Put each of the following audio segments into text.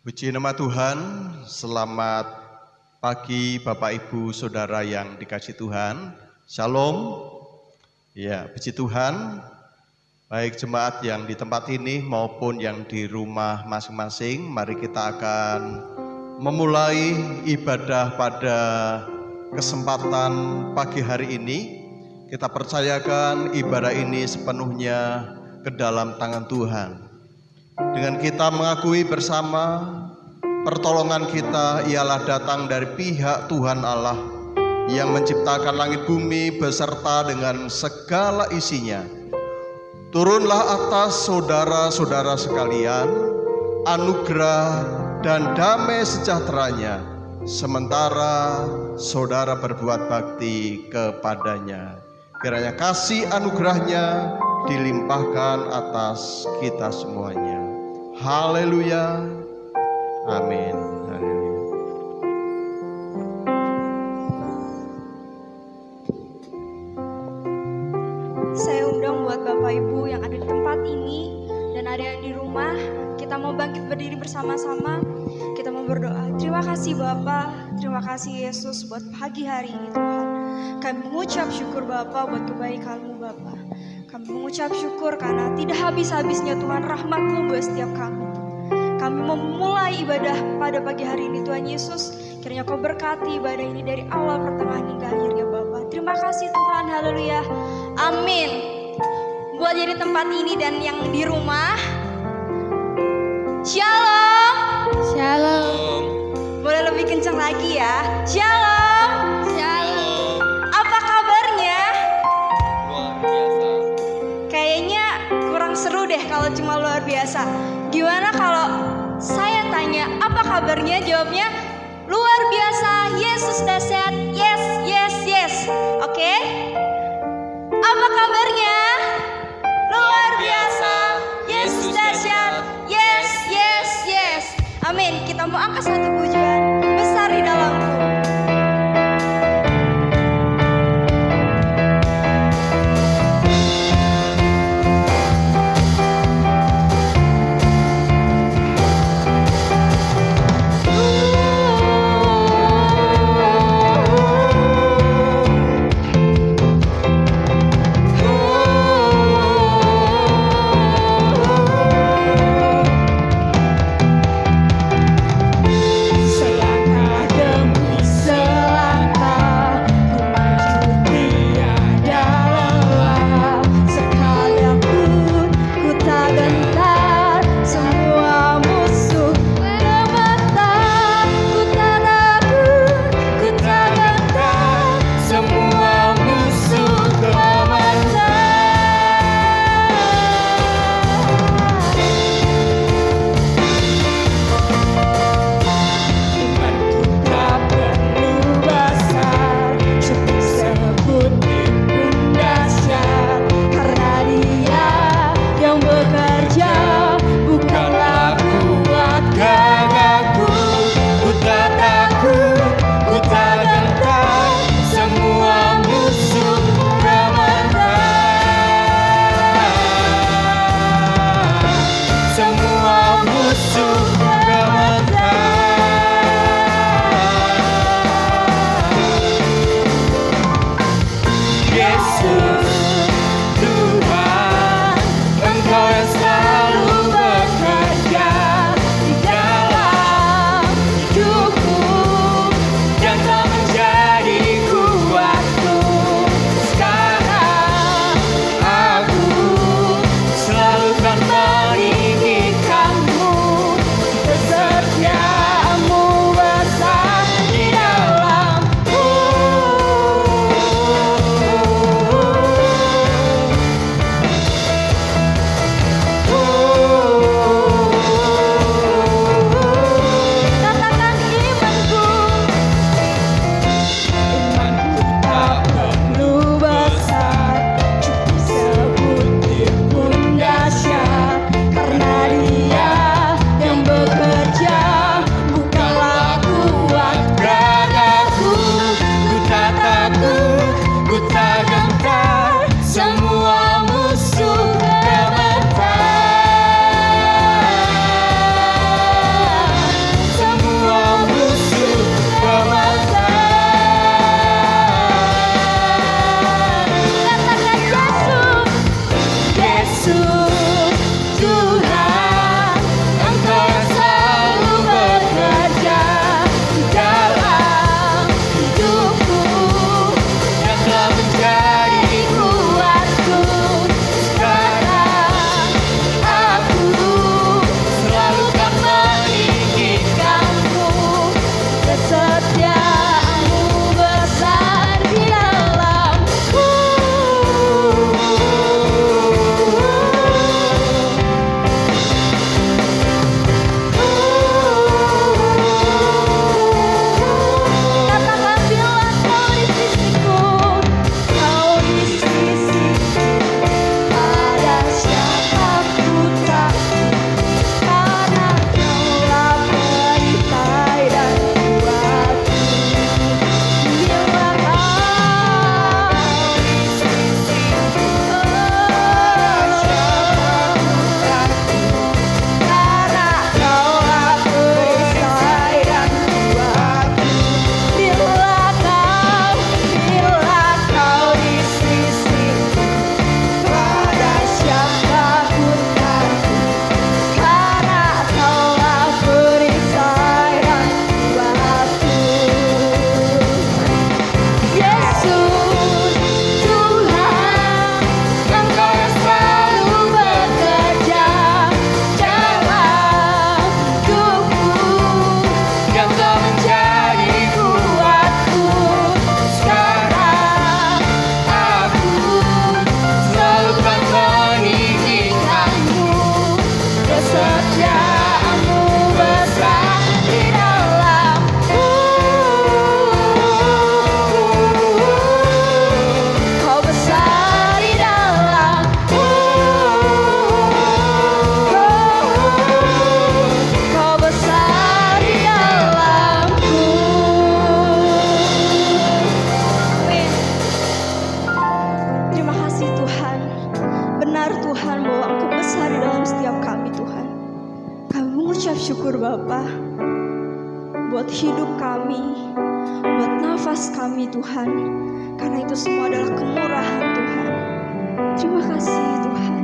Puji nama Tuhan, selamat pagi Bapak Ibu Saudara yang dikasihi Tuhan. Shalom. Ya, puji Tuhan. Baik jemaat yang di tempat ini maupun yang di rumah masing-masing, mari kita akan memulai ibadah pada kesempatan pagi hari ini. Kita percayakan ibadah ini sepenuhnya ke dalam tangan Tuhan. Dengan kita mengakui bersama pertolongan kita ialah datang dari pihak Tuhan Allah yang menciptakan langit bumi beserta dengan segala isinya. Turunlah atas saudara-saudara sekalian anugerah dan damai sejahteranya sementara saudara berbuat bakti kepadanya. Kiranya kasih anugerahnya dilimpahkan atas kita semuanya. Haleluya. Amin. Haleluya. Saya undang buat Bapak Ibu yang ada di tempat ini dan ada yang di rumah, kita mau bangkit berdiri bersama-sama. Kita mau berdoa. Terima kasih Bapa, terima kasih Yesus buat pagi hari ini Tuhan. Kami mengucap syukur Bapa buat kebaikan-Mu Bapa. Kami mengucap syukur karena tidak habis-habisnya Tuhan rahmat-Mu buat setiap kami. Kami memulai ibadah pada pagi hari ini Tuhan Yesus. Kiranya Kau berkati ibadah ini dari awal, pertengahan hingga akhirnya Bapa. Terima kasih Tuhan, haleluya. Amin. Buat jadi tempat ini dan yang di rumah, Shalom. Shalom. Boleh lebih kencang lagi ya. Shalom. Shalom. Apa kabarnya? Luar biasa. Kayaknya kurang seru deh kalau cuma luar biasa. Gimana kalau saya tanya apa kabarnya? Jawabnya luar biasa. Yesus dahsyat. Yes, yes, yes. Oke? Apa kabarnya? Luar biasa. Yesus dahsyat. Yes, yes, yes. Amin. Kita mau angkat satu pujian besar di dalamku. mengucap syukur Bapa buat hidup kami, buat nafas kami Tuhan. Karena itu semua adalah kemurahan Tuhan. Terima kasih Tuhan.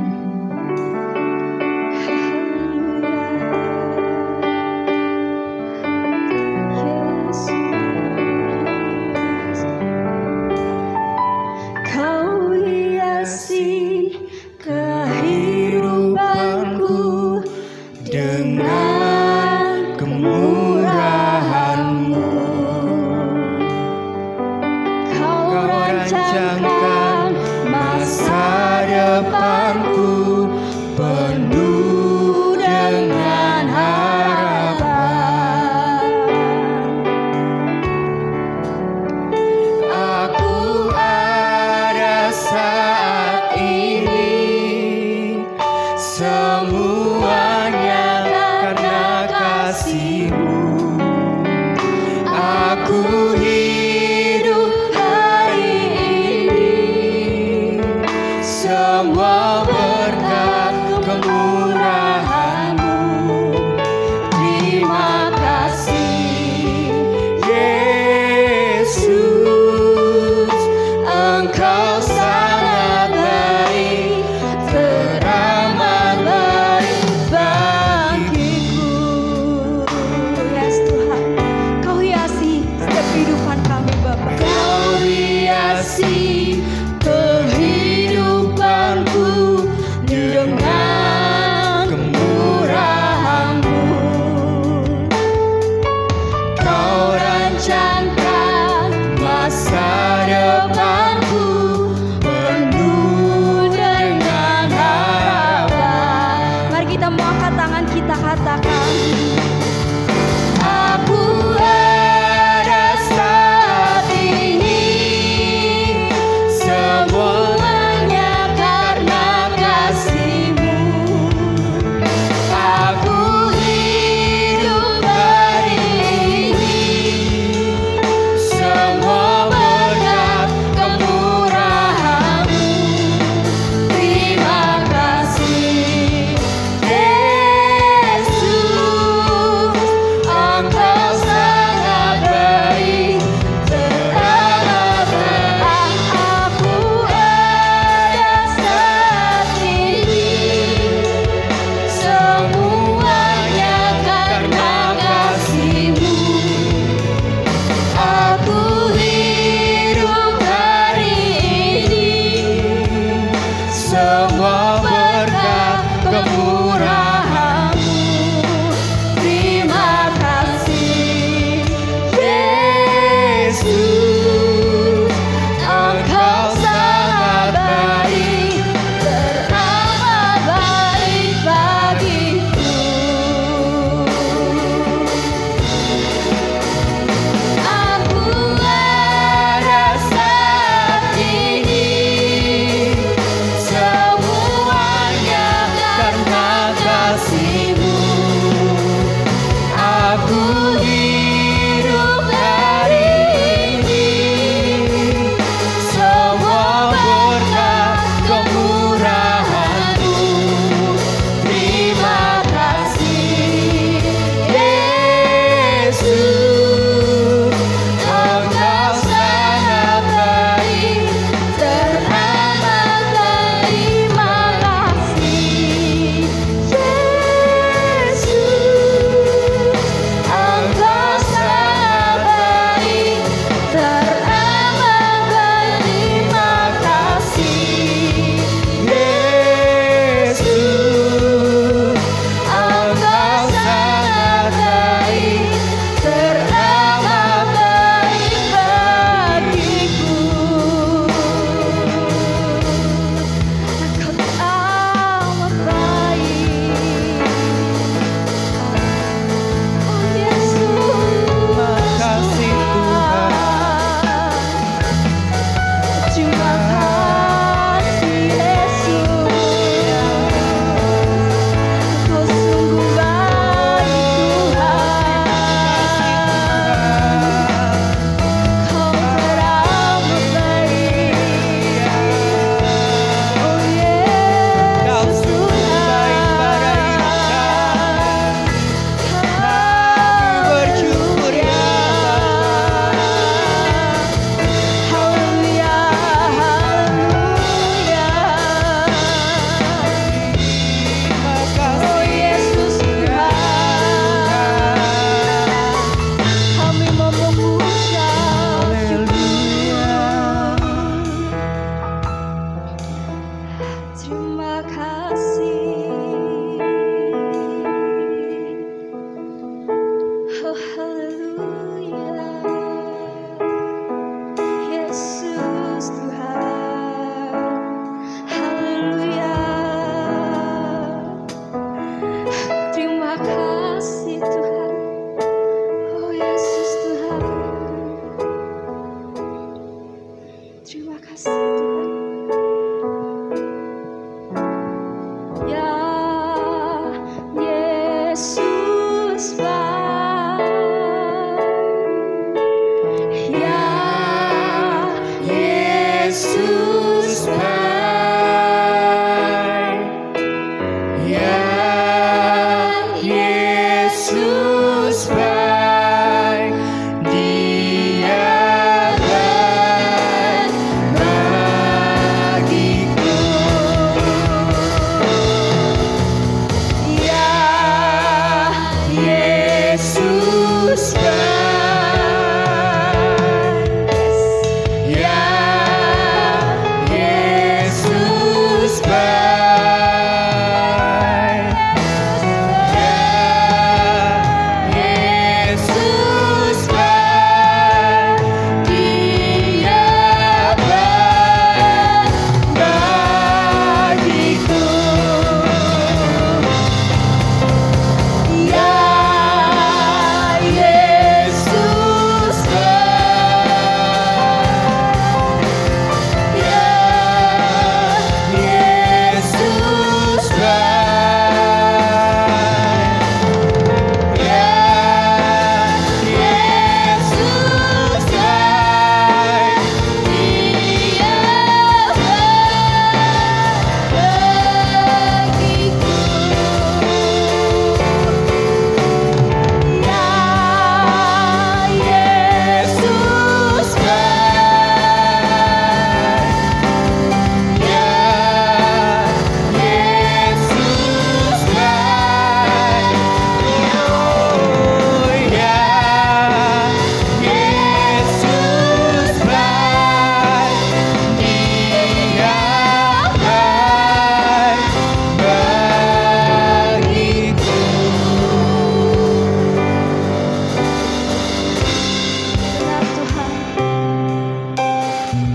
Kau hiasi kehidupanku dengan kemurahan-Mu. Kau rancangkan masa depanku penuh dengan harapan. Aku ada saat ini, semuanya karena kasih-Mu. Aku hidup hari ini, semua berkat kemurahan-Mu. Terima kasih Yesus, Engkau sangat baik, teramat baik bagiku. Yes Tuhan, Kau hiasi setiap kehidupan kami Bapa. Kau hiasi kehidupanku dengan kemurahan-Mu. Kau rancangkan masa depanku penuh dengan harapan. Mari kita mau angkat tangan kita, katakan, aku ada saat ini, semuanya karena kasih-Mu. Aku hidup hari ini, semua berkat kemurahan-Mu. Terima kasih Yesus, Yesus baik, ya Yesus baik, ya Yesus baik, Dia baik bagiku. Ya Yesus baik, ya Yesus baik, ya Yesus baik, Dia baik bagiku. Ya Yesus baik, ya Yesus baik, ya Yesus baik, Dia baik bagiku. Ya Yesus baik, ya Yesus baik, oh ya Yesus baik, Dia baik bagiku. Benar Tuhan,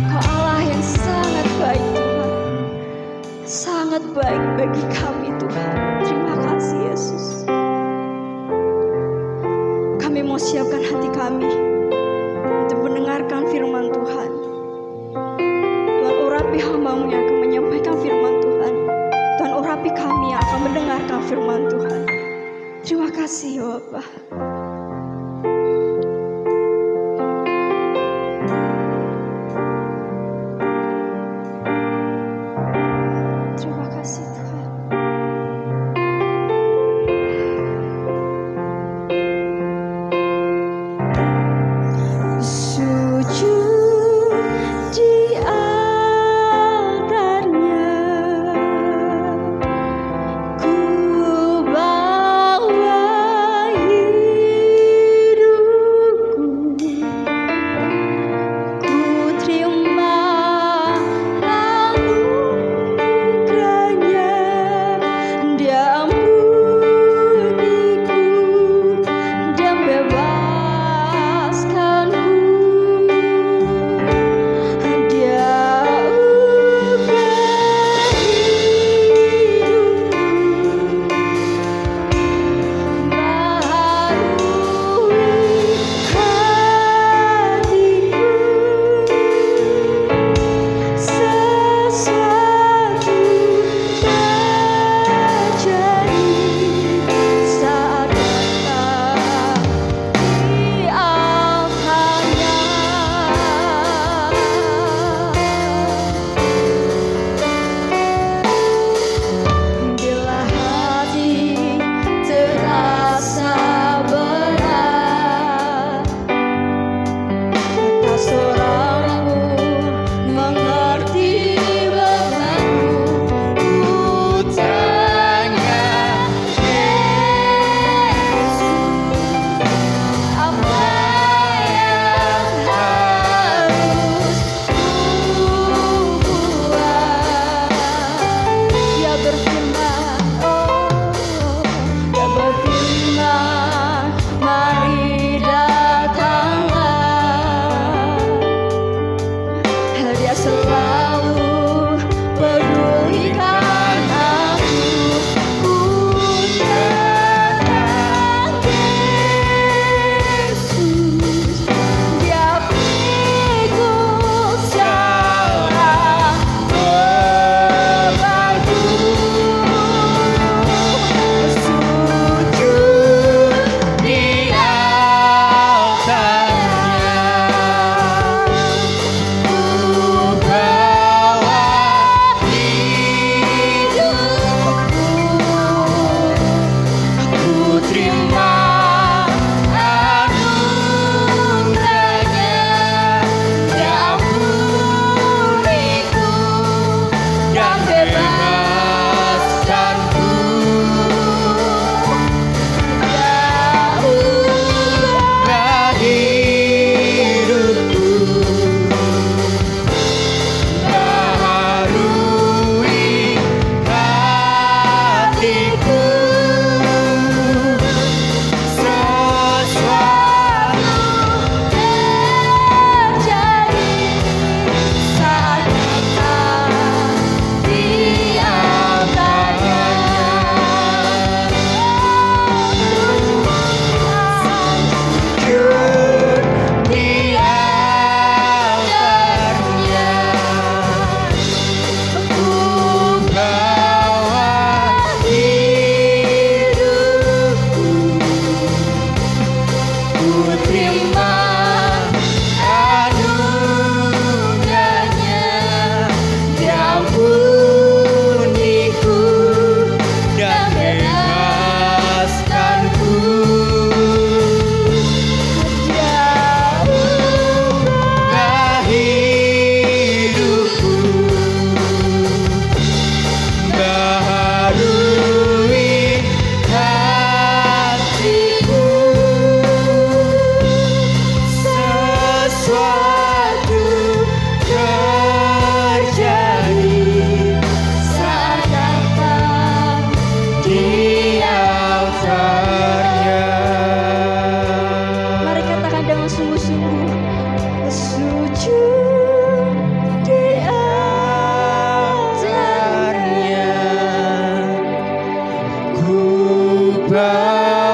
Kau Allah yang sangat baik Tuhan, sangat baik bagi kami Tuhan. Terima kasih Yesus. Kami mau siapkan hati kami untuk mendengarkan firman Tuhan. Tuhan urapi hamba-Mu yang akan menyampaikan firman Tuhan. Tuhan urapi kami yang akan mendengarkan firman Tuhan. Terima kasih ya Bapa. Terima kasih Tuhan. Sujud di altarnya, ku bawa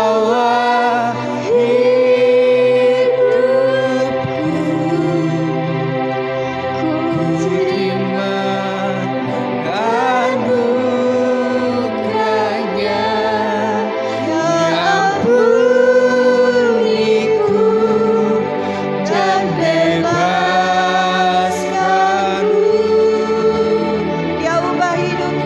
bawa hidupku, ku terima anugerahnya, ampuniku dan bebaskanku. Dia ubah hidupku.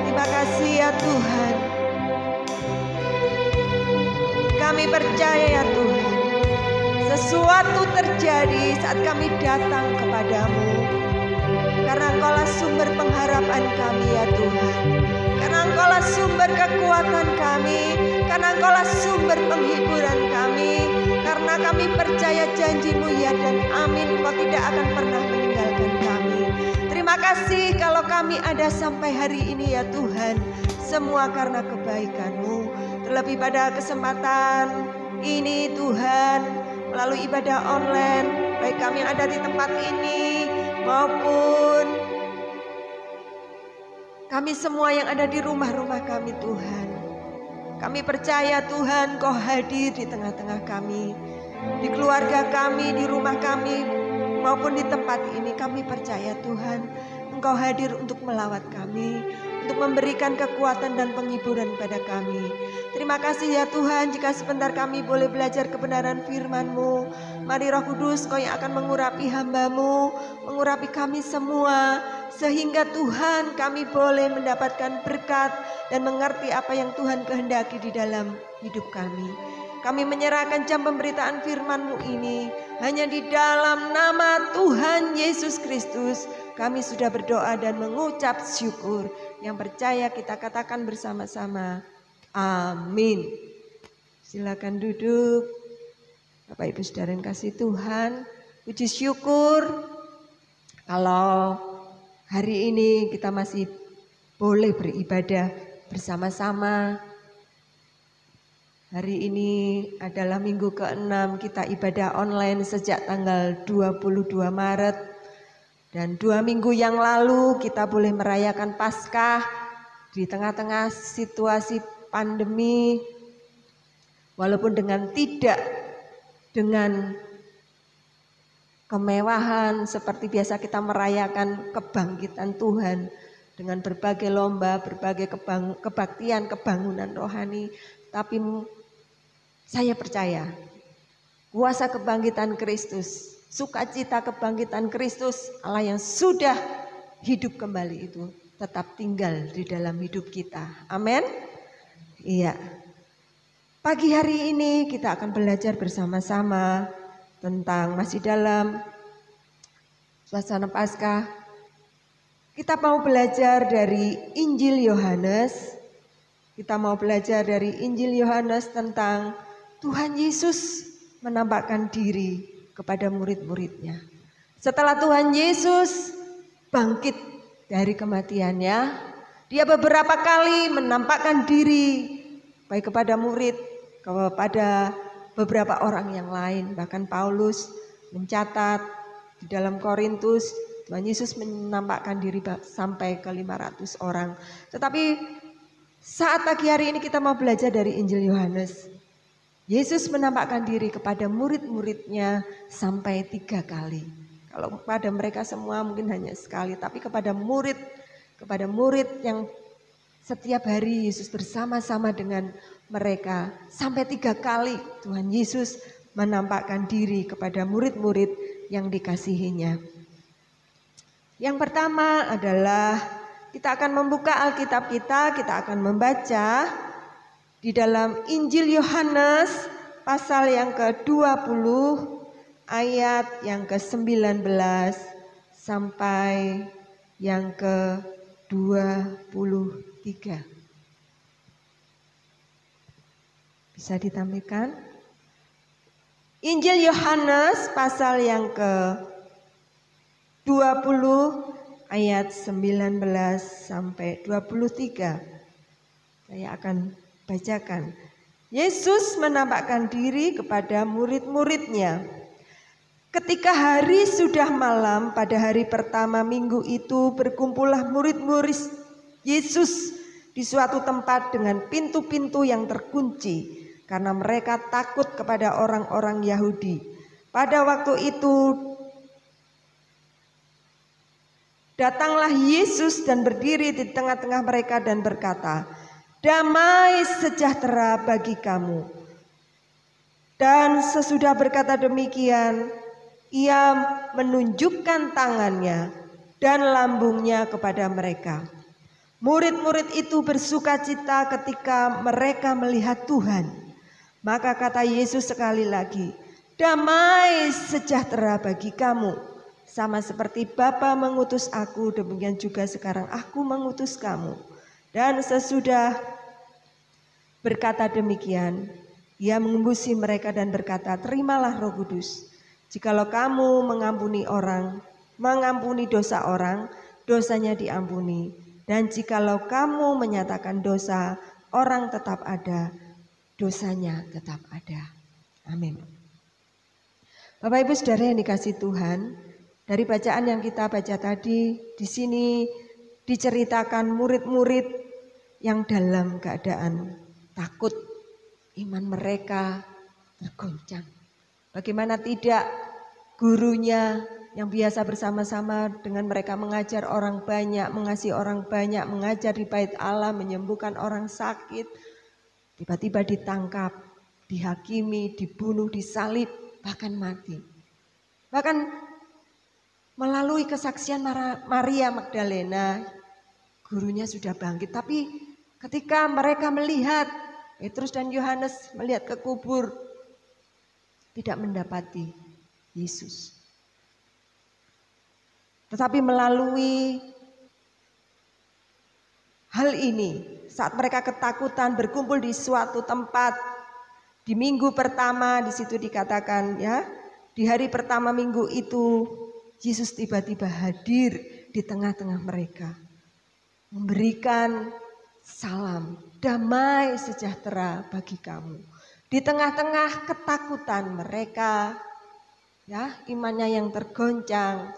Terima kasih ya Tuhan. Kami percaya ya Tuhan, sesuatu terjadi saat kami datang kepadamu. Karena Engkaulah sumber pengharapan kami ya Tuhan. Karena Engkaulah sumber kekuatan kami. Karena Engkaulah sumber penghiburan kami. Karena kami percaya janji-Mu ya dan amin, Engkau tidak akan pernah meninggalkan kami. Terima kasih kalau kami ada sampai hari ini ya Tuhan. Semua karena kebaikan-Mu. Terlebih pada kesempatan ini Tuhan, melalui ibadah online, baik kami yang ada di tempat ini maupun kami semua yang ada di rumah-rumah kami Tuhan. Kami percaya Tuhan Kau hadir di tengah-tengah kami, di keluarga kami, di rumah kami maupun di tempat ini. Kami percaya Tuhan Engkau hadir untuk melawat kami, untuk memberikan kekuatan dan penghiburan pada kami. Terima kasih ya Tuhan, jika sebentar kami boleh belajar kebenaran firman-Mu. Mari Roh Kudus Kau yang akan mengurapi hamba-Mu, mengurapi kami semua, sehingga Tuhan kami boleh mendapatkan berkat dan mengerti apa yang Tuhan kehendaki di dalam hidup kami. Kami menyerahkan jam pemberitaan firman-Mu ini hanya di dalam nama Tuhan Yesus Kristus. Kami sudah berdoa dan mengucap syukur. Yang percaya kita katakan bersama-sama, amin. Silakan duduk. Bapak Ibu Saudara yang kasih Tuhan, puji syukur kalau hari ini kita masih boleh beribadah bersama-sama. Hari ini adalah minggu ke-6 kita ibadah online sejak tanggal 22 Maret. Dan 2 minggu yang lalu kita boleh merayakan Paskah di tengah-tengah situasi pandemi. Walaupun tidak dengan kemewahan seperti biasa kita merayakan kebangkitan Tuhan. Dengan berbagai lomba, berbagai kebaktian, kebangunan rohani. Tapi saya percaya kuasa kebangkitan Kristus, sukacita kebangkitan Kristus, Allah yang sudah hidup kembali itu tetap tinggal di dalam hidup kita. Amin. Iya. Pagi hari ini kita akan belajar bersama-sama tentang masih dalam suasana Paskah. Kita mau belajar dari Injil Yohanes. Kita mau belajar dari Injil Yohanes tentang Tuhan Yesus menampakkan diri kepada murid-muridnya. Setelah Tuhan Yesus bangkit dari kematiannya, dia beberapa kali menampakkan diri baik kepada murid, kepada beberapa orang yang lain. Bahkan Paulus mencatat di dalam Korintus, Tuhan Yesus menampakkan diri sampai ke 500 orang. Tetapi saat pagi hari ini kita mau belajar dari Injil Yohanes. Yesus menampakkan diri kepada murid-muridnya sampai 3 kali. Kalau kepada mereka semua mungkin hanya sekali, tapi kepada murid yang setiap hari Yesus bersama-sama dengan mereka sampai 3 kali Tuhan Yesus menampakkan diri kepada murid-murid yang dikasihinya. Yang pertama adalah Kita akan membuka Alkitab kita akan membaca di dalam Injil Yohanes pasal yang ke-20 ayat yang ke-19 sampai yang ke-23. Bisa ditampilkan? Injil Yohanes pasal yang ke-20 ayat 19 sampai 23. Saya akan bacakan. Yesus menampakkan diri kepada murid-muridnya. Ketika hari sudah malam pada hari pertama minggu itu, berkumpullah murid-murid Yesus di suatu tempat dengan pintu-pintu yang terkunci, karena mereka takut kepada orang-orang Yahudi. Pada waktu itu datanglah Yesus dan berdiri di tengah-tengah mereka dan berkata, "Damai sejahtera bagi kamu." Dan sesudah berkata demikian, ia menunjukkan tangannya dan lambungnya kepada mereka. Murid-murid itu bersukacita ketika mereka melihat Tuhan. Maka kata Yesus sekali lagi, "Damai sejahtera bagi kamu. Sama seperti Bapa mengutus aku, demikian juga sekarang aku mengutus kamu." Dan sesudah berkata demikian, ia mengembusi mereka dan berkata, "Terimalah Roh Kudus. Jikalau kamu mengampuni dosa orang, dosanya diampuni. Dan jikalau kamu menyatakan dosa, orang tetap ada, dosanya tetap ada." Amin. Bapak Ibu Saudara yang dikasihi Tuhan, dari bacaan yang kita baca tadi, di sini diceritakan murid-murid yang dalam keadaan takut, iman mereka tergoncang. Bagaimana tidak, gurunya yang biasa bersama-sama dengan mereka mengajar orang banyak, mengasihi orang banyak, mengajar di bait Allah, menyembuhkan orang sakit, tiba-tiba ditangkap, dihakimi, dibunuh, disalib, bahkan mati. Bahkan melalui kesaksian Maria Magdalena, gurunya sudah bangkit, tapi ketika mereka melihat, Petrus dan Yohanes melihat ke kubur, tidak mendapati Yesus. Tetapi melalui hal ini, saat mereka ketakutan berkumpul di suatu tempat, di minggu pertama, di situ dikatakan ya, di hari pertama minggu itu, Yesus tiba-tiba hadir di tengah-tengah mereka, memberikan salam, damai sejahtera bagi kamu. Di tengah-tengah ketakutan mereka, ya, imannya yang tergoncang.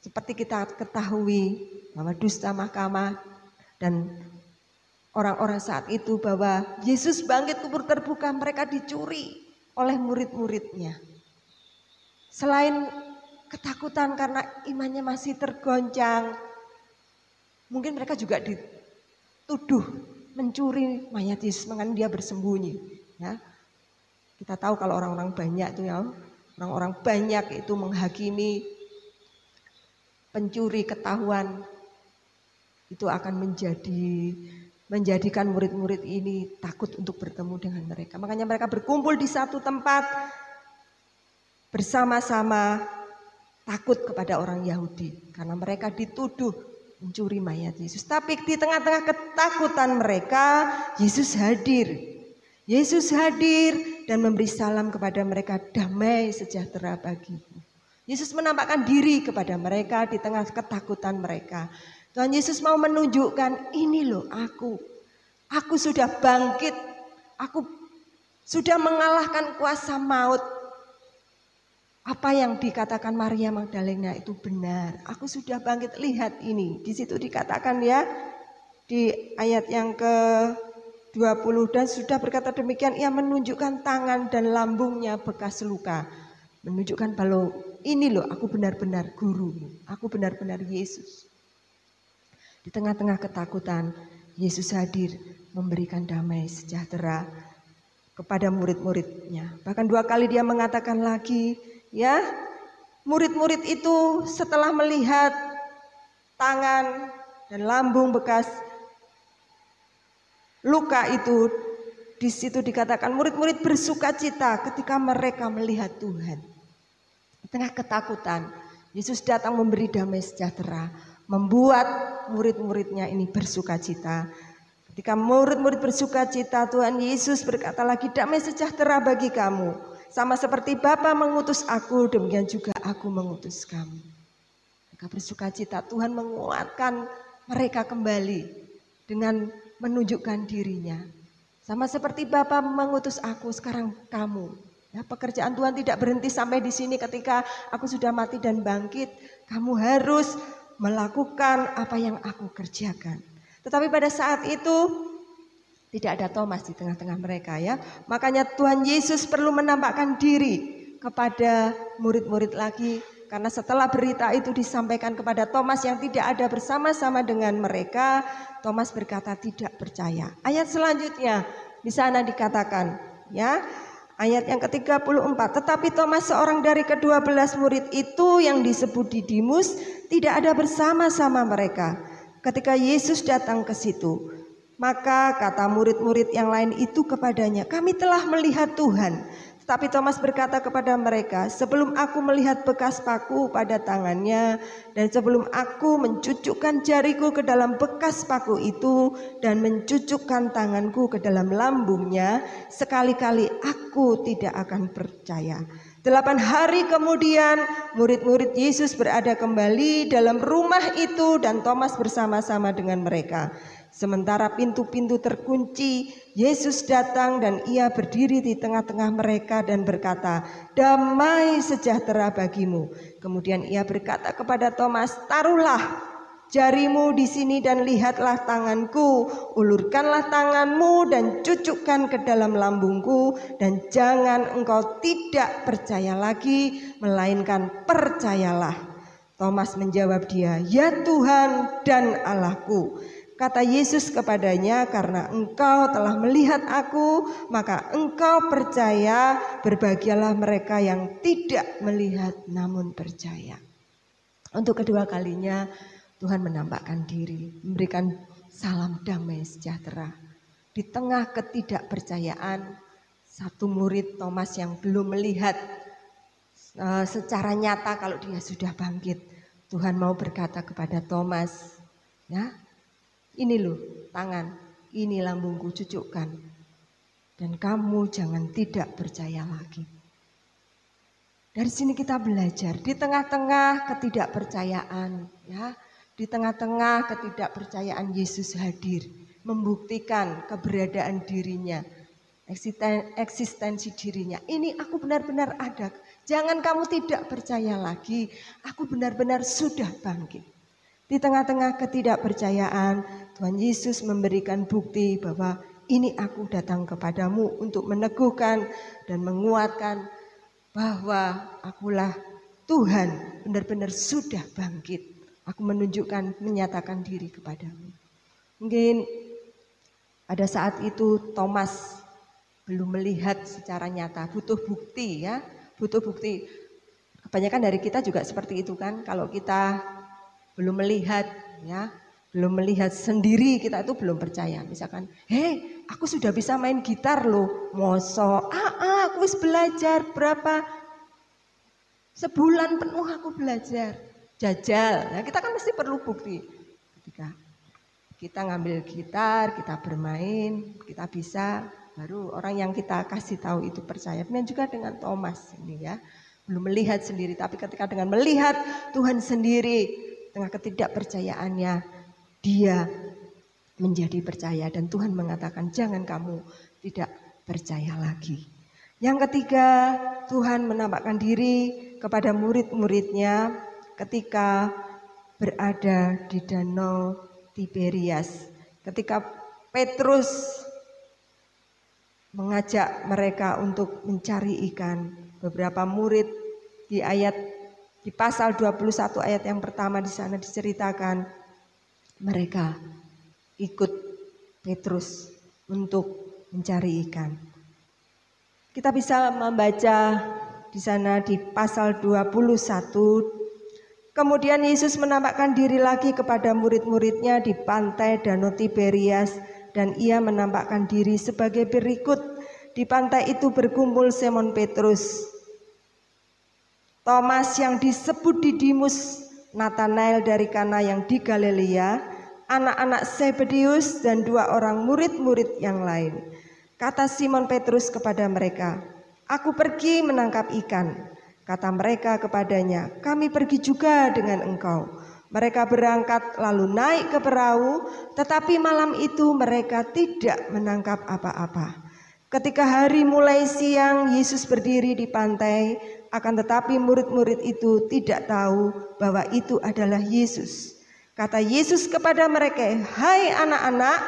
Seperti kita ketahui bahwa dusta mahkamah dan orang-orang saat itu bahwa Yesus bangkit kubur terbuka, mereka dicuri oleh murid-muridnya. Selain ketakutan karena imannya masih tergoncang, mungkin mereka juga dituduh mencuri mayat Yesus, makanya dia bersembunyi. Ya, kita tahu kalau orang-orang banyak itu ya, orang-orang banyak itu menghakimi, pencuri ketahuan, itu akan menjadikan murid-murid ini takut untuk bertemu dengan mereka. Makanya mereka berkumpul di satu tempat bersama-sama, takut kepada orang Yahudi karena mereka dituduh mencuri mayat Yesus. Tapi di tengah-tengah ketakutan mereka, Yesus hadir. Yesus hadir dan memberi salam kepada mereka, "Damai sejahtera bagimu." Yesus menampakkan diri kepada mereka di tengah ketakutan mereka. Tuhan Yesus mau menunjukkan, ini loh aku. Aku sudah bangkit. Aku sudah mengalahkan kuasa maut. Apa yang dikatakan Maria Magdalena itu benar. Aku sudah bangkit, lihat ini. Di situ dikatakan ya, di ayat yang ke-20, dan sudah berkata demikian, ia menunjukkan tangan dan lambungnya bekas luka. Menunjukkan bahwa ini loh, aku benar-benar guru. Aku benar-benar Yesus. Di tengah-tengah ketakutan, Yesus hadir memberikan damai sejahtera kepada murid-muridnya. Bahkan 2 kali dia mengatakan lagi, ya, murid-murid itu setelah melihat tangan dan lambung bekas luka itu, di situ dikatakan murid-murid bersukacita ketika mereka melihat Tuhan. Di tengah ketakutan, Yesus datang memberi damai sejahtera, membuat murid-muridnya ini bersukacita. Ketika murid-murid bersukacita, Tuhan Yesus berkata lagi, damai sejahtera bagi kamu. Sama seperti Bapa mengutus aku, demikian juga aku mengutus kamu. Mereka bersukacita, Tuhan menguatkan mereka kembali dengan menunjukkan dirinya. Sama seperti Bapa mengutus aku, sekarang kamu. Ya, pekerjaan Tuhan tidak berhenti sampai di sini ketika aku sudah mati dan bangkit. Kamu harus melakukan apa yang aku kerjakan. Tetapi pada saat itu tidak ada Thomas di tengah-tengah mereka ya. Makanya Tuhan Yesus perlu menampakkan diri kepada murid-murid lagi. Karena setelah berita itu disampaikan kepada Thomas yang tidak ada bersama-sama dengan mereka, Thomas berkata tidak percaya. Ayat selanjutnya di sana dikatakan ya, ayat yang ke-34, tetapi Thomas seorang dari ke-12 murid itu yang disebut Didimus tidak ada bersama-sama mereka ketika Yesus datang ke situ. Maka kata murid-murid yang lain itu kepadanya, kami telah melihat Tuhan. Tetapi Thomas berkata kepada mereka, sebelum aku melihat bekas paku pada tangannya dan sebelum aku mencucukkan jariku ke dalam bekas paku itu dan mencucukkan tanganku ke dalam lambungnya, sekali-kali aku tidak akan percaya. 8 hari kemudian murid-murid Yesus berada kembali dalam rumah itu dan Thomas bersama-sama dengan mereka. Sementara pintu-pintu terkunci, Yesus datang dan ia berdiri di tengah-tengah mereka dan berkata, damai sejahtera bagimu. Kemudian ia berkata kepada Thomas, taruhlah jarimu di sini dan lihatlah tanganku, ulurkanlah tanganmu dan cucukkan ke dalam lambungku, dan jangan engkau tidak percaya lagi, melainkan percayalah. Thomas menjawab dia, ya Tuhan dan Allahku. Kata Yesus kepadanya, karena engkau telah melihat aku, maka engkau percaya. Berbahagialah mereka yang tidak melihat namun percaya. Untuk kedua kalinya Tuhan menampakkan diri, memberikan salam damai sejahtera. Di tengah ketidakpercayaan, satu murid Thomas yang belum melihat secara nyata kalau dia sudah bangkit, Tuhan mau berkata kepada Thomas, ya, ini loh tangan, ini lambungku, cucukkan. Dan kamu jangan tidak percaya lagi. Dari sini kita belajar di tengah-tengah ketidakpercayaan, ya, di tengah-tengah ketidakpercayaan Yesus hadir, membuktikan keberadaan dirinya, eksistensi dirinya. Ini aku benar-benar ada. Jangan kamu tidak percaya lagi. Aku benar-benar sudah bangkit. Di tengah-tengah ketidakpercayaan, Tuhan Yesus memberikan bukti bahwa ini aku datang kepadamu untuk meneguhkan dan menguatkan bahwa akulah Tuhan, benar-benar sudah bangkit. Aku menunjukkan, menyatakan diri kepadamu. Mungkin pada saat itu Thomas belum melihat secara nyata, butuh bukti ya, butuh bukti. Kebanyakan dari kita juga seperti itu kan, kalau kita belum melihat ya, belum melihat sendiri kita itu belum percaya. Misalkan, aku sudah bisa main gitar loh, moso, aku wis belajar berapa, sebulan penuh aku belajar, jajal. Nah, kita kan mesti perlu bukti. Ketika kita ngambil gitar, kita bermain, kita bisa, baru orang yang kita kasih tahu itu percaya. Dan juga dengan Thomas ini ya, belum melihat sendiri, tapi ketika dengan melihat Tuhan sendiri, tengah ketidakpercayaannya, dia menjadi percaya dan Tuhan mengatakan jangan kamu tidak percaya lagi. Yang ketiga, Tuhan menampakkan diri kepada murid-muridnya ketika berada di Danau Tiberias. Ketika Petrus mengajak mereka untuk mencari ikan, beberapa murid di pasal 21 ayat yang pertama di sana diceritakan mereka ikut Petrus untuk mencari ikan. Kita bisa membaca di sana di pasal 21 Kemudian Yesus menampakkan diri lagi kepada murid-muridnya di pantai Danau Tiberias, dan ia menampakkan diri sebagai berikut. Di pantai itu berkumpul Simon Petrus, Thomas yang disebut Didimus, Nathanael dari Kana yang di Galilea, anak-anak Zebedius, dan 2 orang murid-murid yang lain. Kata Simon Petrus kepada mereka, "Aku pergi menangkap ikan." Kata mereka kepadanya, "Kami pergi juga dengan engkau." Mereka berangkat lalu naik ke perahu, tetapi malam itu mereka tidak menangkap apa-apa. Ketika hari mulai siang, Yesus berdiri di pantai, akan tetapi murid-murid itu tidak tahu bahwa itu adalah Yesus. Kata Yesus kepada mereka, "Hai anak-anak,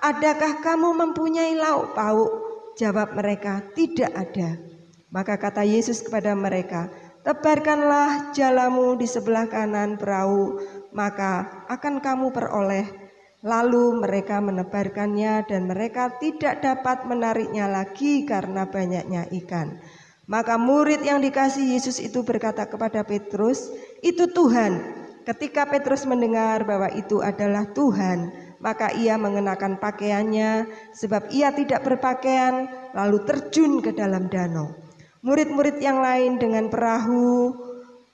adakah kamu mempunyai lauk pauk?" Jawab mereka, "Tidak ada." Maka kata Yesus kepada mereka, "Tebarkanlah jalamu di sebelah kanan perahu, maka akan kamu peroleh." Lalu mereka menebarkannya dan mereka tidak dapat menariknya lagi karena banyaknya ikan. Maka murid yang dikasihi Yesus itu berkata kepada Petrus, "Itu Tuhan." Ketika Petrus mendengar bahwa itu adalah Tuhan, maka ia mengenakan pakaiannya sebab ia tidak berpakaian, lalu terjun ke dalam danau. Murid-murid yang lain dengan perahu,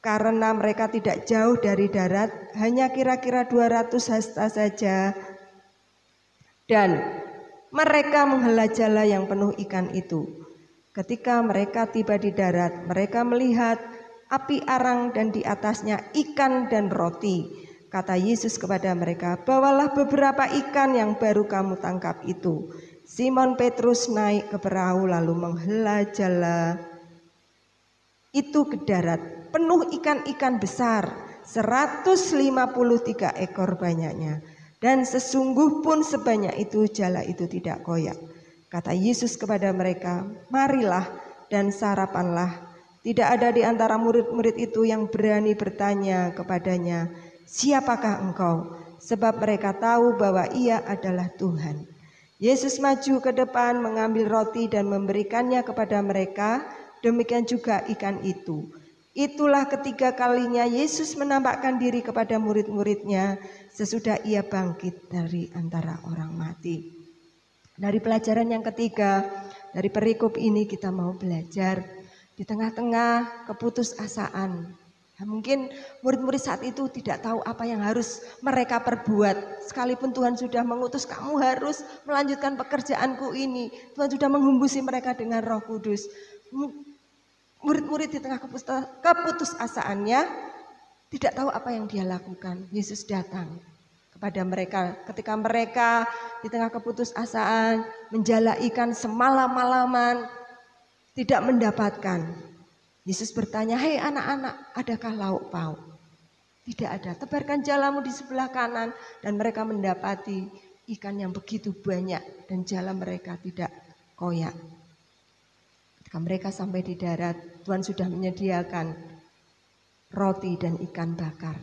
karena mereka tidak jauh dari darat, hanya kira-kira 200 hasta saja, dan mereka menghela jala yang penuh ikan itu. Ketika mereka tiba di darat, mereka melihat api arang dan di atasnya ikan dan roti. Kata Yesus kepada mereka, "Bawalah beberapa ikan yang baru kamu tangkap itu." Simon Petrus naik ke perahu lalu menghela jala itu ke darat, penuh ikan-ikan besar, 153 ekor banyaknya. Dan sesungguh pun sebanyak itu jala itu tidak koyak. Kata Yesus kepada mereka, "Marilah dan sarapanlah." Tidak ada di antara murid-murid itu yang berani bertanya kepadanya, "Siapakah engkau?" Sebab mereka tahu bahwa ia adalah Tuhan. Yesus maju ke depan mengambil roti dan memberikannya kepada mereka, demikian juga ikan itu. Itulah ketiga kalinya Yesus menampakkan diri kepada murid-muridnya sesudah ia bangkit dari antara orang mati. Dari pelajaran yang ketiga, dari perikop ini kita mau belajar di tengah-tengah keputusasaan. Mungkin murid-murid saat itu tidak tahu apa yang harus mereka perbuat. Sekalipun Tuhan sudah mengutus, "Kamu harus melanjutkan pekerjaanku ini." Tuhan sudah menghembusi mereka dengan Roh Kudus. Murid-murid di tengah keputusasaannya tidak tahu apa yang dia lakukan. Yesus datang kepada mereka ketika mereka di tengah keputusasaan menjala ikan semalam-malaman tidak mendapatkan. Yesus bertanya, "Hei anak-anak, adakah lauk pauk?" Tidak ada. "Tebarkan jalamu di sebelah kanan." Dan mereka mendapati ikan yang begitu banyak dan jala mereka tidak koyak. Ketika mereka sampai di darat, Tuhan sudah menyediakan roti dan ikan bakar.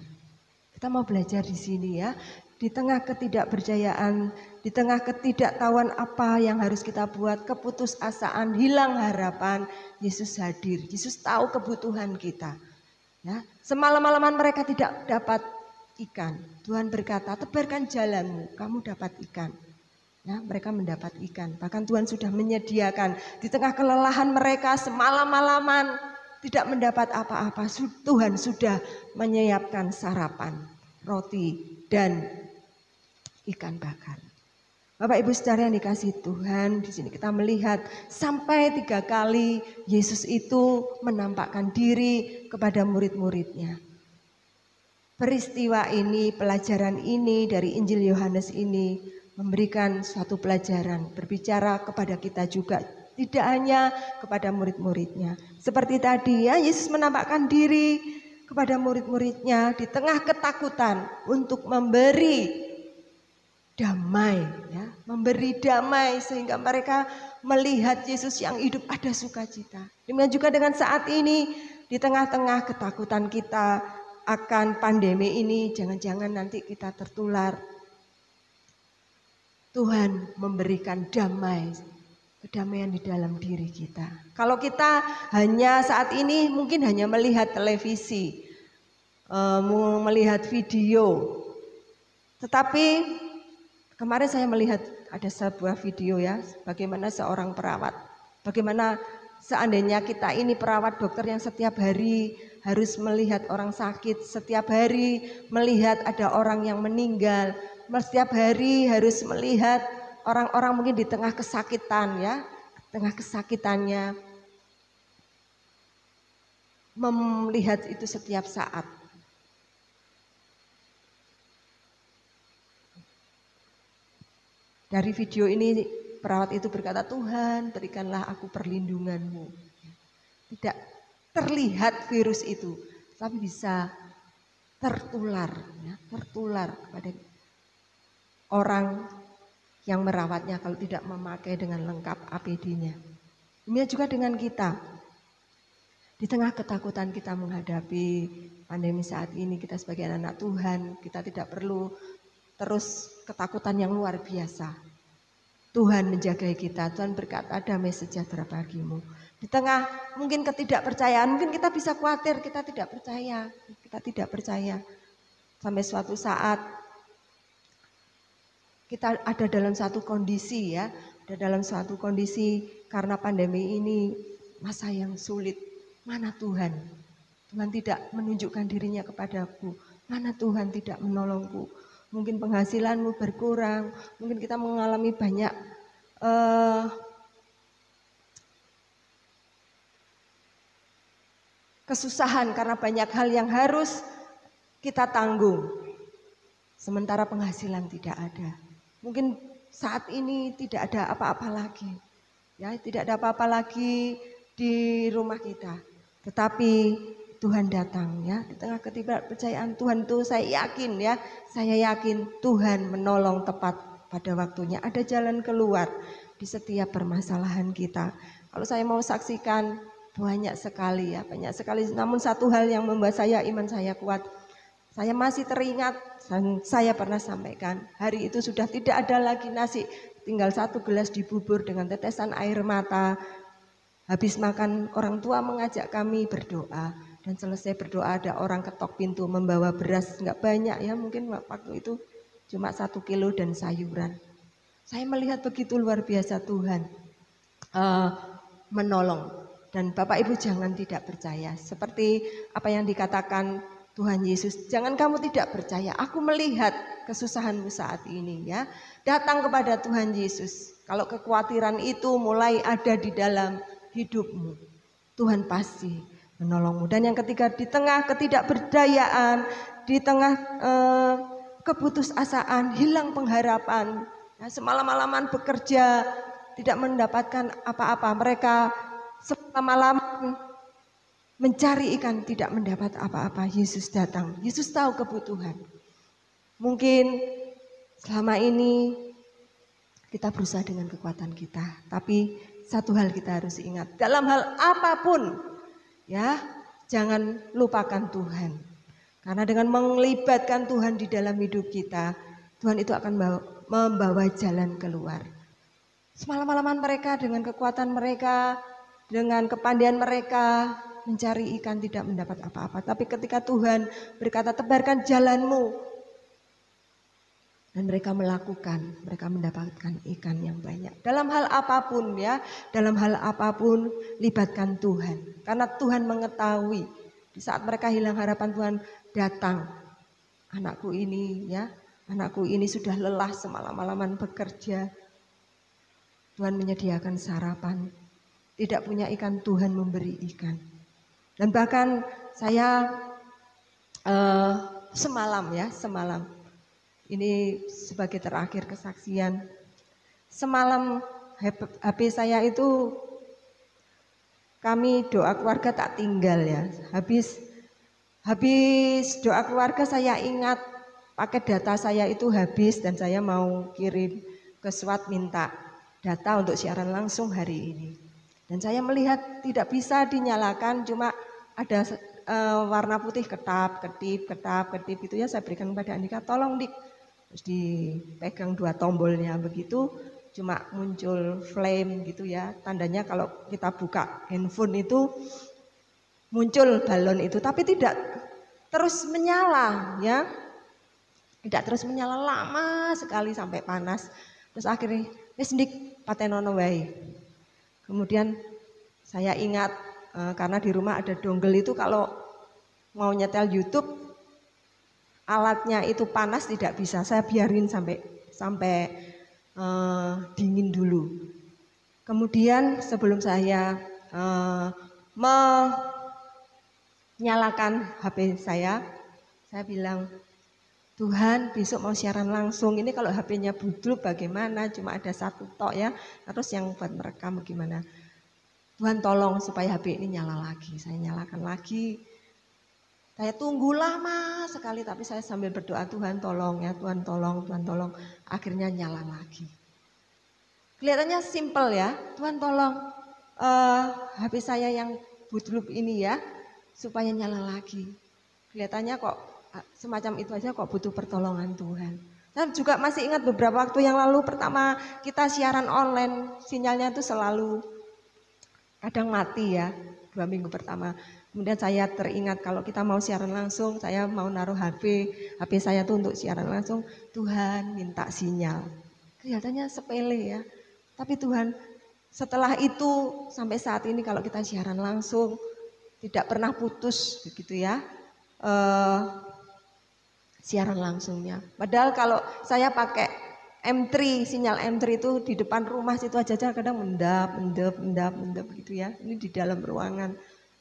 Kita mau belajar di sini ya. Di tengah ketidakpercayaan, di tengah ketidaktahuan apa yang harus kita buat, keputusasaan, hilang harapan, Yesus hadir. Yesus tahu kebutuhan kita. Ya, semalam-malaman mereka tidak dapat ikan. Tuhan berkata, "Tebarkan jalanmu, kamu dapat ikan." Ya, mereka mendapat ikan. Bahkan Tuhan sudah menyediakan di tengah kelelahan mereka semalam-malaman tidak mendapat apa-apa. Tuhan sudah menyiapkan sarapan, roti dan ikan bakar. Bapak Ibu Saudara yang dikasihi Tuhan, di sini kita melihat sampai 3 kali Yesus itu menampakkan diri kepada murid-muridnya. Peristiwa ini, pelajaran ini dari Injil Yohanes ini memberikan suatu pelajaran, berbicara kepada kita juga, tidak hanya kepada murid-muridnya. Seperti tadi ya, Yesus menampakkan diri kepada murid-muridnya di tengah ketakutan untuk memberi damai, ya, memberi damai sehingga mereka melihat Yesus yang hidup ada sukacita. Demikian juga dengan saat ini di tengah-tengah ketakutan kita akan pandemi ini, jangan-jangan nanti kita tertular. Tuhan memberikan damai, kedamaian di dalam diri kita. Kalau kita hanya saat ini mungkin hanya melihat televisi, melihat video. Tetapi kemarin saya melihat ada sebuah video ya, bagaimana seorang perawat, bagaimana seandainya kita ini perawat dokter yang setiap hari harus melihat orang sakit, setiap hari melihat ada orang yang meninggal, setiap hari harus melihat orang-orang mungkin di tengah kesakitan ya, tengah kesakitannya, melihat itu setiap saat. Dari video ini perawat itu berkata, Tuhan berikanlah aku perlindungan-Mu. Tidak terlihat virus itu, tapi bisa tertular, ya, tertular kepada orang yang merawatnya kalau tidak memakai dengan lengkap APD-nya. Demikian juga dengan kita. Di tengah ketakutan kita menghadapi pandemi saat ini, kita sebagai anak Tuhan, kita tidak perlu terus ketakutan yang luar biasa. Tuhan menjaga kita, Tuhan berkata damai sejahtera bagimu. Di tengah mungkin ketidakpercayaan, mungkin kita bisa khawatir, kita tidak percaya. Sampai suatu saat kita ada dalam satu kondisi ya, ada dalam suatu kondisi karena pandemi ini masa yang sulit. Mana Tuhan? Tuhan tidak menunjukkan dirinya kepadaku. Mana Tuhan tidak menolongku? Mungkin penghasilanmu berkurang, mungkin kita mengalami banyak kesusahan karena banyak hal yang harus kita tanggung. Sementara penghasilan tidak ada. Mungkin saat ini tidak ada apa-apa lagi. Ya, tidak ada apa-apa lagi di rumah kita. Tetapi Tuhan datang ya, di tengah ketidakpercayaan Tuhan itu saya yakin Tuhan menolong tepat pada waktunya. Ada jalan keluar di setiap permasalahan kita. Kalau saya mau saksikan banyak sekali. Namun satu hal yang membuat iman saya kuat. Saya masih teringat dan saya pernah sampaikan, hari itu sudah tidak ada lagi nasi, tinggal satu gelas di bubur dengan tetesan air mata. Habis makan orang tua mengajak kami berdoa. Dan selesai berdoa ada orang ketok pintu membawa beras, nggak banyak ya, mungkin waktu itu cuma 1 kilo dan sayuran. Saya melihat begitu luar biasa Tuhan menolong. Dan Bapak Ibu jangan tidak percaya. Seperti apa yang dikatakan Tuhan Yesus, jangan kamu tidak percaya, aku melihat kesusahanmu saat ini ya. Datang kepada Tuhan Yesus. Kalau kekhawatiran itu mulai ada di dalam hidupmu, Tuhan pasti menolongmu. Dan yang ketiga, di tengah ketidakberdayaan, di tengah keputusasaan, hilang pengharapan, ya, semalam-malaman bekerja tidak mendapatkan apa-apa, mereka semalam mencari ikan tidak mendapat apa-apa. Yesus datang, Yesus tahu kebutuhan. Mungkin selama ini kita berusaha dengan kekuatan kita, tapi satu hal kita harus ingat, dalam hal apapun ya, jangan lupakan Tuhan. Karena dengan melibatkan Tuhan di dalam hidup kita, Tuhan itu akan membawa jalan keluar. Semalam-malaman mereka dengan kekuatan mereka, dengan kepandaian mereka mencari ikan tidak mendapat apa-apa. Tapi ketika Tuhan berkata tebarkan jalanmu, dan mereka melakukan, mereka mendapatkan ikan yang banyak. Dalam hal apapun ya, dalam hal apapun libatkan Tuhan. Karena Tuhan mengetahui di saat mereka hilang harapan, Tuhan datang. Anakku ini ya, anakku ini sudah lelah semalam-malaman bekerja. Tuhan menyediakan sarapan. Tidak punya ikan, Tuhan memberi ikan. Dan bahkan saya semalam. Ini sebagai terakhir kesaksian. Semalam HP saya itu kami doa keluarga tak tinggal ya. Habis doa keluarga saya ingat paket data saya itu habis dan saya mau kirim ke SWAT minta data untuk siaran langsung hari ini. Dan saya melihat tidak bisa dinyalakan, cuma ada warna putih ketip itu ya, saya berikan kepada Andika, tolong Dik. Terus dipegang 2 tombolnya begitu, cuma muncul flame gitu ya. Tandanya kalau kita buka handphone itu muncul balon itu, tapi tidak terus menyala ya. Tidak terus menyala, lama sekali sampai panas. Terus akhirnya wis ndik patenono wae. Kemudian saya ingat karena di rumah ada dongle itu, kalau mau nyetel YouTube alatnya itu panas tidak bisa. Saya biarin sampai dingin dulu. Kemudian sebelum saya menyalakan HP saya bilang, Tuhan besok mau siaran langsung, ini kalau HP-nya buduk bagaimana, cuma ada satu tok ya, terus yang buat merekam bagaimana. Tuhan tolong supaya HP ini nyala lagi. Saya nyalakan lagi, saya tunggu lama sekali, tapi saya sambil berdoa, Tuhan tolong ya, Tuhan tolong, Tuhan tolong. Akhirnya nyala lagi. Kelihatannya simple ya, Tuhan tolong HP saya yang buduk ini ya, supaya nyala lagi. Kelihatannya kok semacam itu aja kok butuh pertolongan Tuhan. Saya juga masih ingat beberapa waktu yang lalu pertama kita siaran online, sinyalnya itu selalu kadang mati ya, 2 minggu pertama. Kemudian saya teringat kalau kita mau siaran langsung, saya mau naruh HP saya tuh untuk siaran langsung, Tuhan minta sinyal. Kelihatannya sepele ya, tapi Tuhan setelah itu sampai saat ini kalau kita siaran langsung tidak pernah putus begitu ya. Siaran langsungnya. Padahal kalau saya pakai M3, sinyal M3 itu di depan rumah situ aja kadang mendap gitu ya. Ini di dalam ruangan.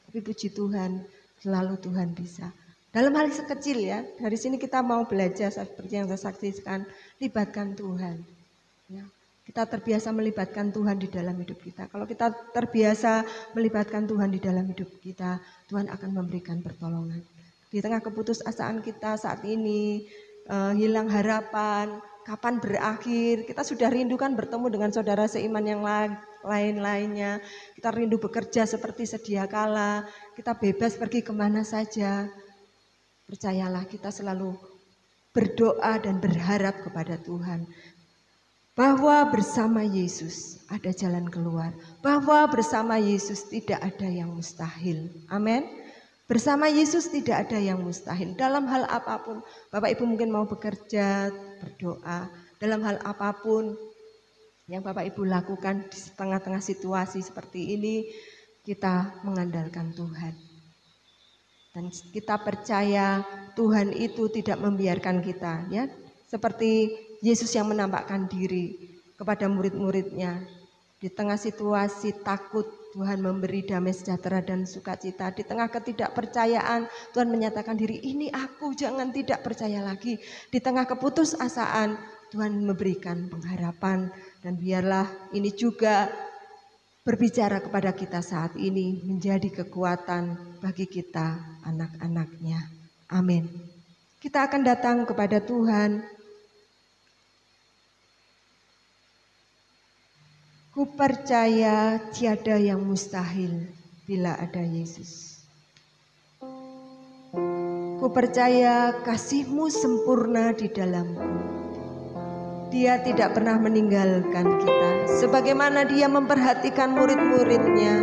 Tapi puji Tuhan, selalu Tuhan bisa. Dalam hal sekecil ya, dari sini kita mau belajar seperti yang saya saksikan, libatkan Tuhan. Ya. Kita terbiasa melibatkan Tuhan di dalam hidup kita. Kalau kita terbiasa melibatkan Tuhan di dalam hidup kita, Tuhan akan memberikan pertolongan. Di tengah keputusasaan kita saat ini, hilang harapan, kapan berakhir, kita sudah rindukan bertemu dengan saudara seiman yang lain-lainnya. Kita rindu bekerja seperti sedia kala, kita bebas pergi kemana saja. Percayalah, kita selalu berdoa dan berharap kepada Tuhan. Bahwa bersama Yesus ada jalan keluar. Bahwa bersama Yesus tidak ada yang mustahil. Amin. Bersama Yesus tidak ada yang mustahil. Dalam hal apapun, Bapak Ibu mungkin mau bekerja, berdoa. Dalam hal apapun yang Bapak Ibu lakukan di tengah-tengah situasi seperti ini, kita mengandalkan Tuhan. Dan kita percaya Tuhan itu tidak membiarkan kita, ya. Seperti Yesus yang menampakkan diri kepada murid-muridnya. Di tengah situasi takut, Tuhan memberi damai sejahtera dan sukacita. Di tengah ketidakpercayaan, Tuhan menyatakan diri, ini aku, jangan tidak percaya lagi. Di tengah keputusasaan, Tuhan memberikan pengharapan. Dan biarlah ini juga berbicara kepada kita saat ini, menjadi kekuatan bagi kita, anak-anaknya. Amin. Kita akan datang kepada Tuhan. Ku percaya tiada yang mustahil bila ada Yesus. Ku percaya kasih-Mu sempurna di dalamku. Dia tidak pernah meninggalkan kita. Sebagaimana Dia memperhatikan murid-muridnya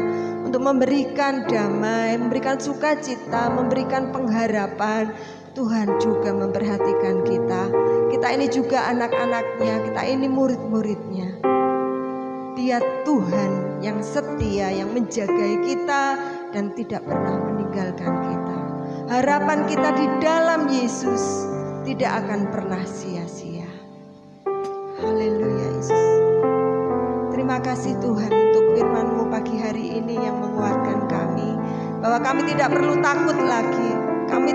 untuk memberikan damai, memberikan sukacita, memberikan pengharapan. Tuhan juga memperhatikan kita. Kita ini juga anak-anaknya, kita ini murid-muridnya. Dia Tuhan yang setia, yang menjagai kita dan tidak pernah meninggalkan kita. Harapan kita di dalam Yesus tidak akan pernah sia-sia. Haleluya Yesus. Terima kasih Tuhan untuk firman-Mu pagi hari ini yang menguatkan kami. Bahwa kami tidak perlu takut lagi. Kami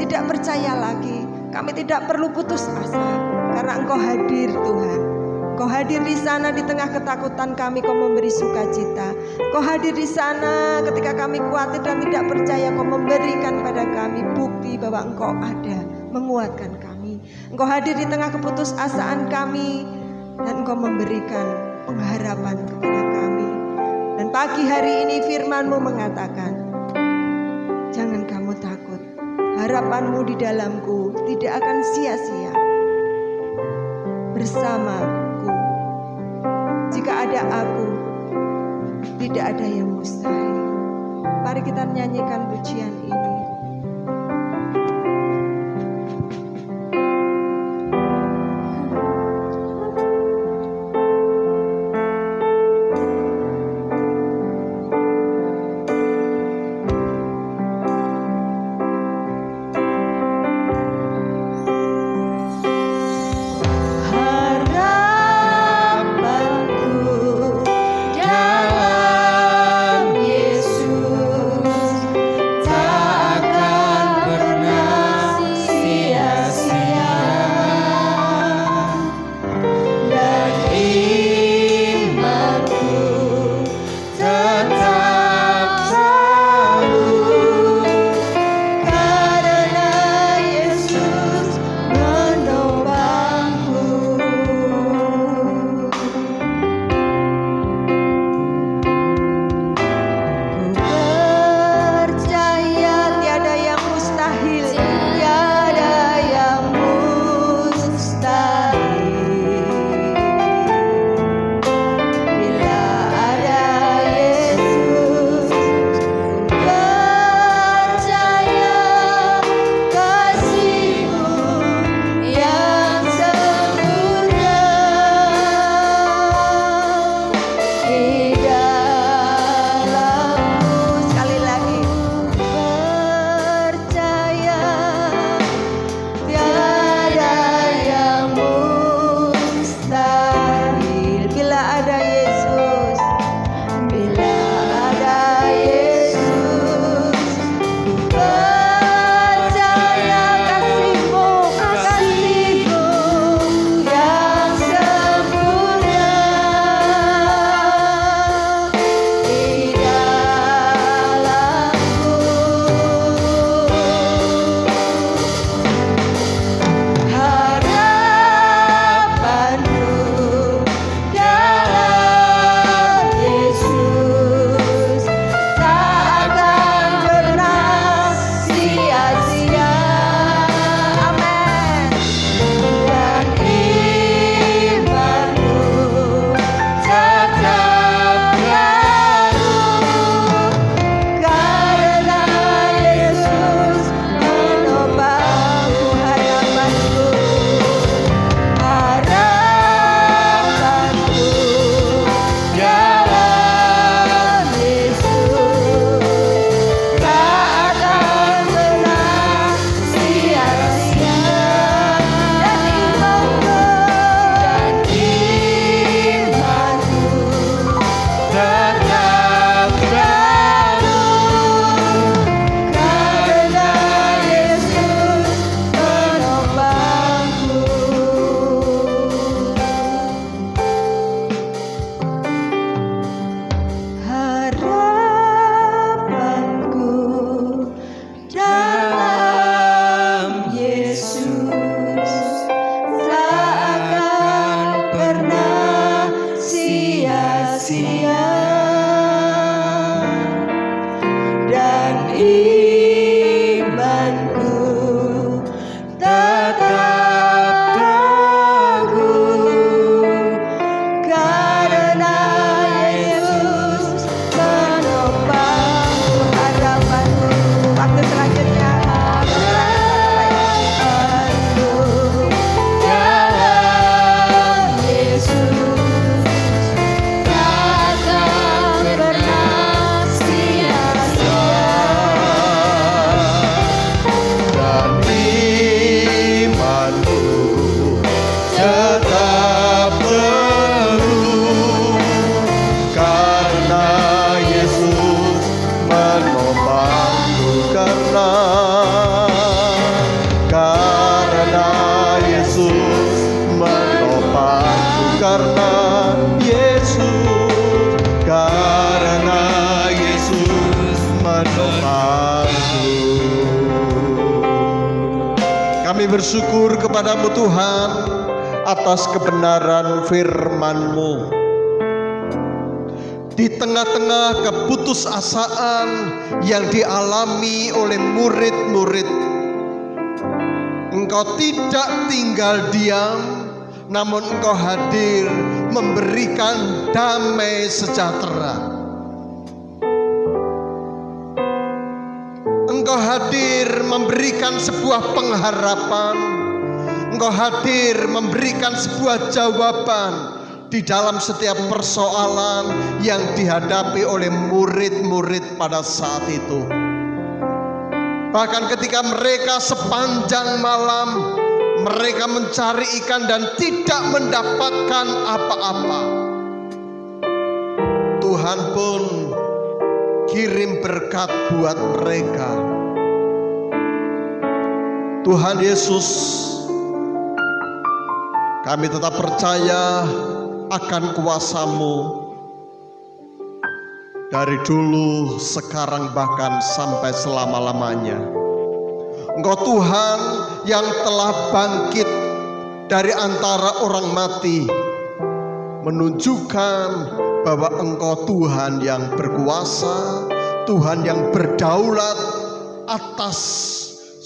tidak percaya lagi. Kami tidak perlu putus asa. Karena Engkau hadir Tuhan. Kau hadir di sana di tengah ketakutan kami, Kau memberi sukacita. Kau hadir di sana ketika kami khawatir dan tidak percaya, Kau memberikan pada kami bukti bahwa Engkau ada, menguatkan kami. Engkau hadir di tengah keputusasaan kami dan Engkau memberikan pengharapan kepada kami. Dan pagi hari ini firman-Mu mengatakan, jangan kamu takut, harapan-Mu di dalamku tidak akan sia-sia. Bersama jika ada aku, tidak ada yang mustahil. Mari kita nyanyikan pujian ini. sia dan imanku tetap teguh karena Yesus menopangku. Harapanku waktu selanjutnya Dalam Yesus takkan pernah sia-sia. Dan imanku tetap teguh karena Yesus menopangku, karena Yesus menopangku, karena Yesus menopangku. Kami bersyukur kepadamu Tuhan atas kebenaran firman-Mu. Di tengah-tengah keputusasaan yang dialami oleh murid-murid, Engkau tidak tinggal diam, namun Engkau hadir memberikan damai sejahtera. Engkau hadir memberikan sebuah pengharapan. Engkau hadir memberikan sebuah jawaban di dalam setiap persoalan yang dihadapi oleh murid-murid pada saat itu. Bahkan ketika mereka sepanjang malam mereka mencari ikan dan tidak mendapatkan apa-apa, Tuhan pun kirim berkat buat mereka. Tuhan Yesus, kami tetap percaya akan kuasa-Mu dari dulu, sekarang, bahkan sampai selama-lamanya. Engkau Tuhan yang telah bangkit dari antara orang mati, menunjukkan bahwa Engkau Tuhan yang berkuasa, Tuhan yang berdaulat atas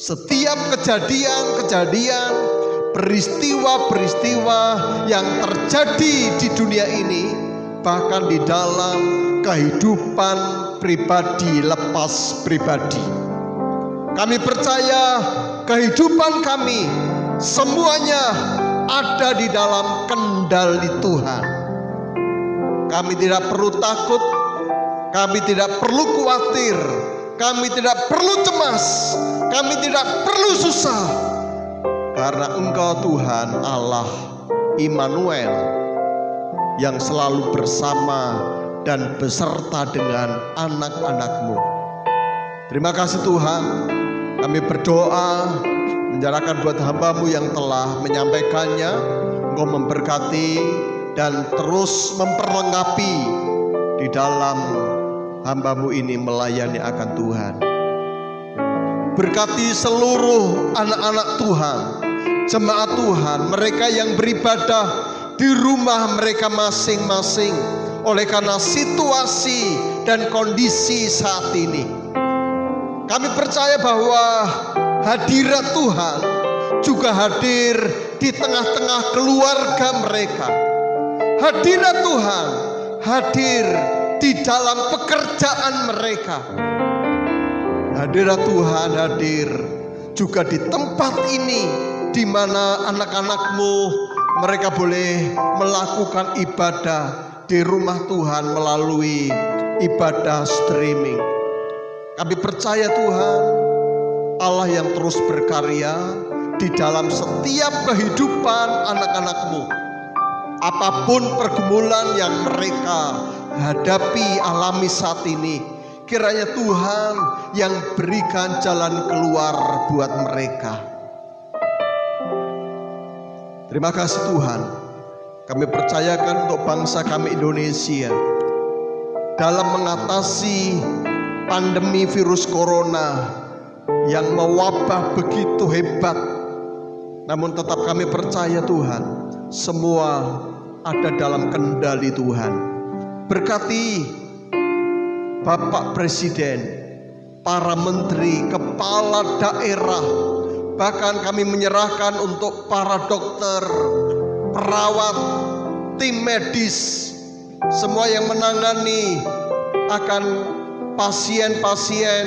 setiap kejadian-kejadian, peristiwa-peristiwa yang terjadi di dunia ini, bahkan di dalam kehidupan pribadi lepas pribadi. Kami percaya kehidupan kami semuanya ada di dalam kendali Tuhan. Kami tidak perlu takut, kami tidak perlu khawatir, kami tidak perlu cemas, kami tidak perlu susah, karena Engkau Tuhan Allah Immanuel yang selalu bersama dan beserta dengan anak-anak-Mu. Terima kasih Tuhan, kami berdoa menyerahkan buat hamba-Mu yang telah menyampaikannya. Engkau memberkati dan terus memperlengkapi di dalam hamba-Mu ini melayani akan Tuhan. Berkati seluruh anak-anak Tuhan, jemaat Tuhan, mereka yang beribadah di rumah mereka masing-masing oleh karena situasi dan kondisi saat ini. Kami percaya bahwa hadirat Tuhan juga hadir di tengah-tengah keluarga mereka. Hadirat Tuhan hadir di dalam pekerjaan mereka. Hadirat Tuhan hadir juga di tempat ini, di mana anak-anak-Mu mereka boleh melakukan ibadah di rumah Tuhan melalui ibadah streaming. Kami percaya Tuhan, Allah yang terus berkarya di dalam setiap kehidupan anak-anak-Mu. Apapun pergumulan yang mereka hadapi, alami saat ini, kiranya Tuhan yang berikan jalan keluar buat mereka. Terima kasih Tuhan. Kami percayakan untuk bangsa kami Indonesia dalam mengatasi pandemi virus corona yang mewabah begitu hebat. Namun tetap kami percaya Tuhan, semua ada dalam kendali Tuhan. Berkati Bapak Presiden, para menteri, kepala daerah, bahkan kami menyerahkan untuk para dokter, perawat, tim medis, semua yang menangani akan pasien-pasien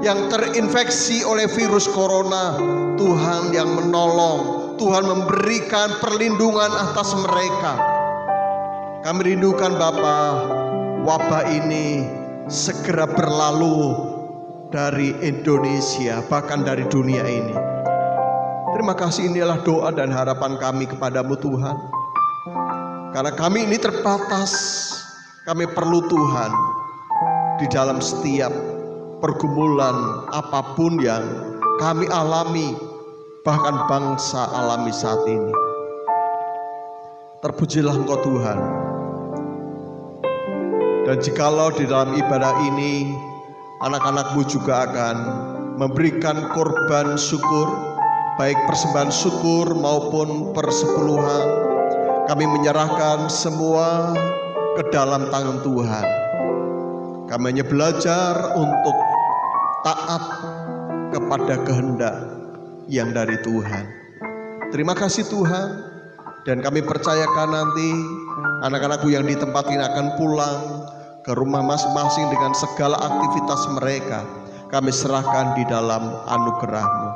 yang terinfeksi oleh virus corona. Tuhan yang menolong, Tuhan memberikan perlindungan atas mereka. Kami rindukan Bapa, wabah ini segera berlalu dari Indonesia, bahkan dari dunia ini. Terima kasih, inilah doa dan harapan kami kepadamu Tuhan. Karena kami ini terbatas, kami perlu Tuhan di dalam setiap pergumulan apapun yang kami alami, bahkan bangsa alami saat ini. Terpujilah Engkau Tuhan. Dan jikalau di dalam ibadah ini anak-anakmu juga akan memberikan korban syukur, baik persembahan syukur maupun persepuluhan, kami menyerahkan semua ke dalam tangan Tuhan. Kami hanya belajar untuk taat kepada kehendak yang dari Tuhan. Terima kasih Tuhan. Dan kami percayakan nanti anak-anakku yang di tempat ini akan pulang ke rumah masing-masing dengan segala aktivitas mereka. Kami serahkan di dalam anugerah-Mu.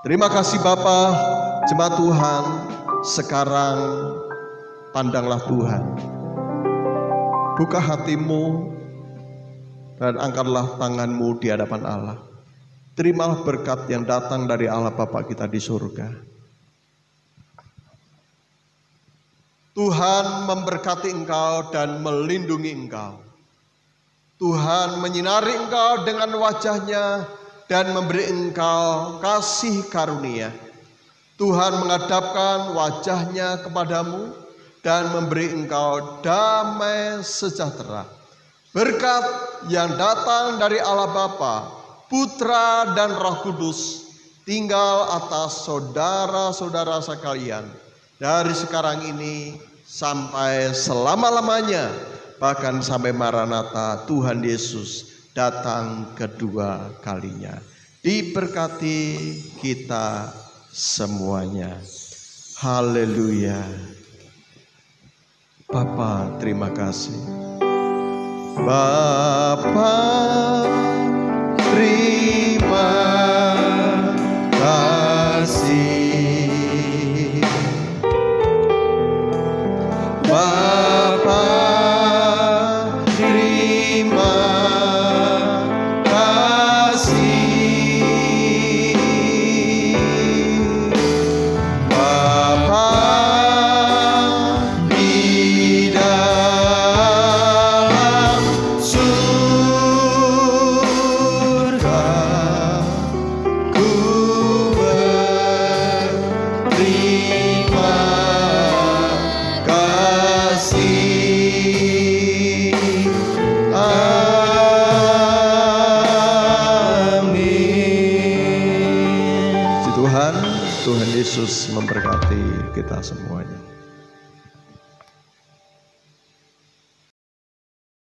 Terima kasih Bapa, jemaat Tuhan. Sekarang pandanglah Tuhan. Buka hatimu dan angkatlah tanganmu di hadapan Allah. Terimalah berkat yang datang dari Allah Bapa kita di surga. Tuhan memberkati engkau dan melindungi engkau. Tuhan menyinari engkau dengan wajah-Nya dan memberi engkau kasih karunia. Tuhan menghadapkan wajah-Nya kepadamu dan memberi engkau damai sejahtera. Berkat yang datang dari Allah Bapa, Putra dan Roh Kudus tinggal atas saudara-saudara sekalian dari sekarang ini sampai selama-lamanya, bahkan sampai Maranatha Tuhan Yesus datang kedua kalinya. Diberkati kita semuanya. Haleluya. Bapa, terima kasih. Bapa, terima kasih. Bapa, terima kasih. Bapa di dalam surga, ku berterima kasih. Amin. Tuhan Yesus memberkati kita semuanya.